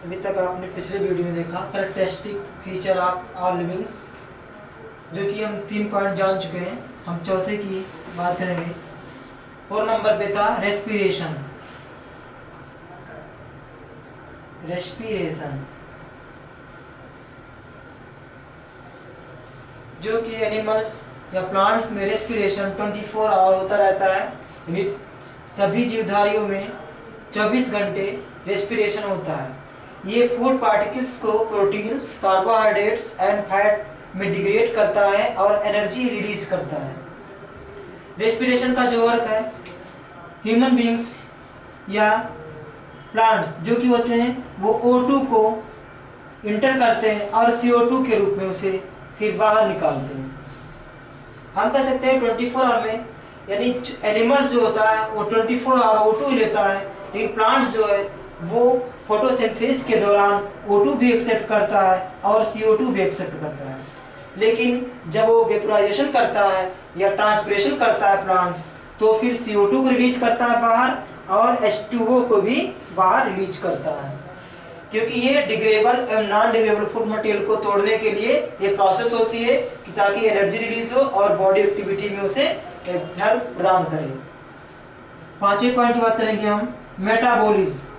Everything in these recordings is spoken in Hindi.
अभी तक आपने पिछले वीडियो में देखा characteristic feature of all livings, जो कि हम 3 पॉइंट जान चुके हैं। हम चौथे की बात करेंगे। 4 नंबर पे था रेस्पिरेशन। जो कि एनिमल्स या प्लांट्स में रेस्पिरेशन 24 आवर होता रहता है, यानी सभी जीवधारियों में 24 घंटे रेस्पिरेशन होता है। ये फूड पार्टिकल्स को प्रोटीन्स, कार्बोहाइड्रेट्स एंड फैट में डिग्रेड करता है और एनर्जी रिलीज करता है। रेस्पिरेशन का जो वर्क है, ह्यूमन बींग्स या प्लांट्स जो कि होते हैं वो O2 को इंटर करते हैं और CO2 के रूप में उसे फिर बाहर निकालते हैं। हम कह सकते हैं 24 आवर में, यानी एनिमल्स जो होता है वो 24 आवर O2 लेता है, लेकिन प्लांट्स जो है वो फोटोसिंथेसिस के दौरान O2 भी एक्सेप्ट करता है और CO2 भी एक्सेप्ट करता है। लेकिन जब वो वेपोराइजेशन करता है या ट्रांसपिरेशन करता है प्लांट्स, तो फिर CO2 को रिलीज करता है बाहर और H2O को भी बाहर रिलीज करता है। क्योंकि ये डिग्रेडेबल एवं नॉन डिग्रेडेबल फूड मटेरियल को तोड़ने के लिए ये प्रोसेस होती है कि ताकि एनर्जी रिलीज हो और बॉडी एक्टिविटी में उसे हेल्प प्रदान करे। 5वें पॉइंट की बात करेंगे हम, मेटाबॉलिज्म।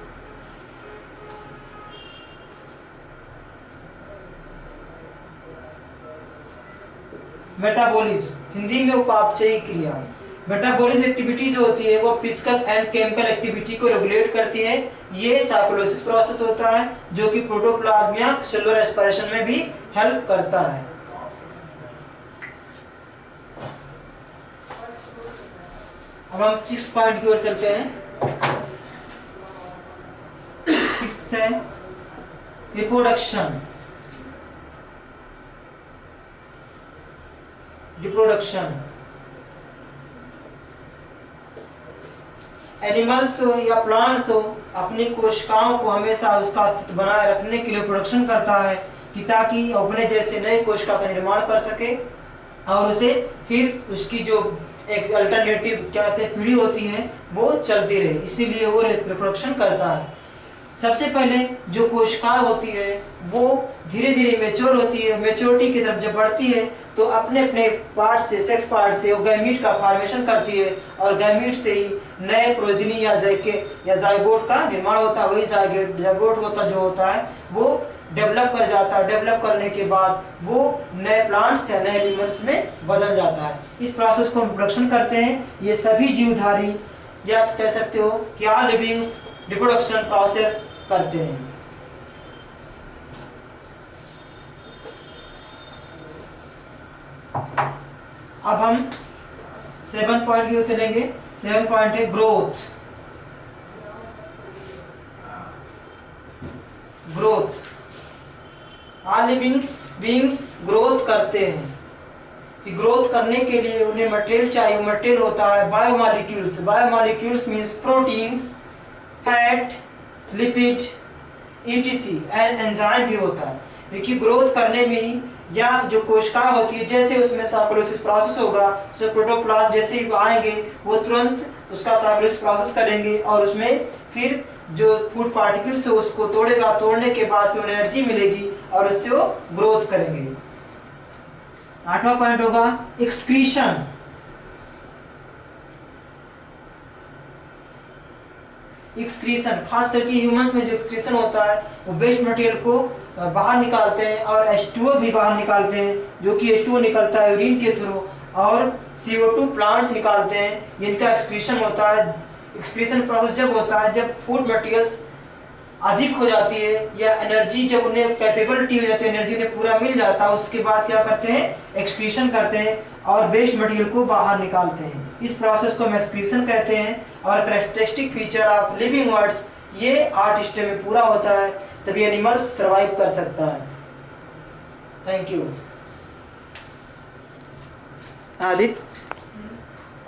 मेटाबॉलिज्म हिंदी में उपापचयी क्रिया। मेटाबॉलिज्म एक्टिविटी जो होती है वो फिजिकल एंड केमिकल एक्टिविटी को रेगुलेट करती है। ये साइक्लोसिस प्रोसेस होता है जो कि प्रोटोप्लाज्म या सेलुलर रेस्पिरेशन में भी हेल्प करता है। अब हम 6 पॉइंट की ओर चलते हैं। 6 है रिप्रोडक्शन। एनिमल्स हो या प्लांट्स हो, अपनी कोशिकाओं को हमेशा उसका अस्तित्व बनाए रखने के लिए प्रोडक्शन करता है कि ताकि अपने जैसे नए कोशिका का निर्माण कर सके और उसे फिर उसकी जो एक अल्टरनेटिव क्या कहते हैं पीढ़ी होती है वो चलती रहे, इसीलिए वो रिप्रोडक्शन करता है। सबसे पहले जो कोशिका होती है वो धीरे धीरे मैच्योर होती है। मैच्योरिटी की तरफ जब बढ़ती है तो अपने अपने पार्ट से, सेक्स पार्ट से वो गैमीट का फॉर्मेशन करती है और गैमीट से ही नए प्रोजेनी या जाइगोट का निर्माण होता है। वही जाइगोट जो होता है वो डेवलप कर जाता है। डेवलप करने के बाद वो नए प्लांट्स या नए एनिमल्स में बदल जाता है। इस प्रोसेस को हम रिप्रोडक्शन करते हैं। ये सभी जीवधारी या कह सकते हो कि ऑल लिविंग्स रिप्रोडक्शन प्रोसेस करते हैं। अब हम 7 पॉइंट की ओर चलेंगे। 7 पॉइंट है ग्रोथ। ऑल बीइंग्स ग्रोथ करते हैं। कि ग्रोथ करने के लिए उन्हें मटेरियल चाहिए। मटेरियल होता है biomolecules. Biomolecules means proteins, fat, lipid, ETC and enzyme भी होता है। क्योंकि ग्रोथ करने में या जो कोशिका होती है जैसे उसमें साइक्लोसिस प्रोसेस होगा, सो प्रोटोप्लाज्म जैसे ही आएंगे वो तुरंत उसका साइक्लोसिस प्रोसेस करेंगे और उसमें फिर जो फूड पार्टिकल्स है उसको तोड़ेगा। तोड़ने के बाद फिर एनर्जी मिलेगी और उससे वो ग्रोथ करेंगे। 8वां पॉइंट होगा एक्सक्रीशन। खास करके ह्यूमंस में जो एक्सक्रीशन होता है वो वेस्ट मटेरियल को बाहर निकालते हैं और H2O भी बाहर निकालते हैं, जो कि H2O निकलता है यूरिन के थ्रू, और CO2 प्लांट्स निकालते हैं। इनका एक्सक्रीशन होता है। एक्सक्रीशन प्रोसेस जब होता है जब फूड मटेरियल्स अधिक हो जाती है या एनर्जी जब उन्हें कैपेबिलिटी हो जाती है, एनर्जी उन्हें पूरा मिल जाता है, उसके बाद क्या करते हैं एक्सक्रीशन करते हैं और वेस्ट मटेरियल को बाहर निकालते हैं। इस प्रोसेस को हम एक्सक्रीशन कहते हैं। और characteristic feature of living words ये 8 स्टेप में पूरा होता है, तभी एनिमल्स सर्वाइव कर सकता है। Thank you. आदित्य।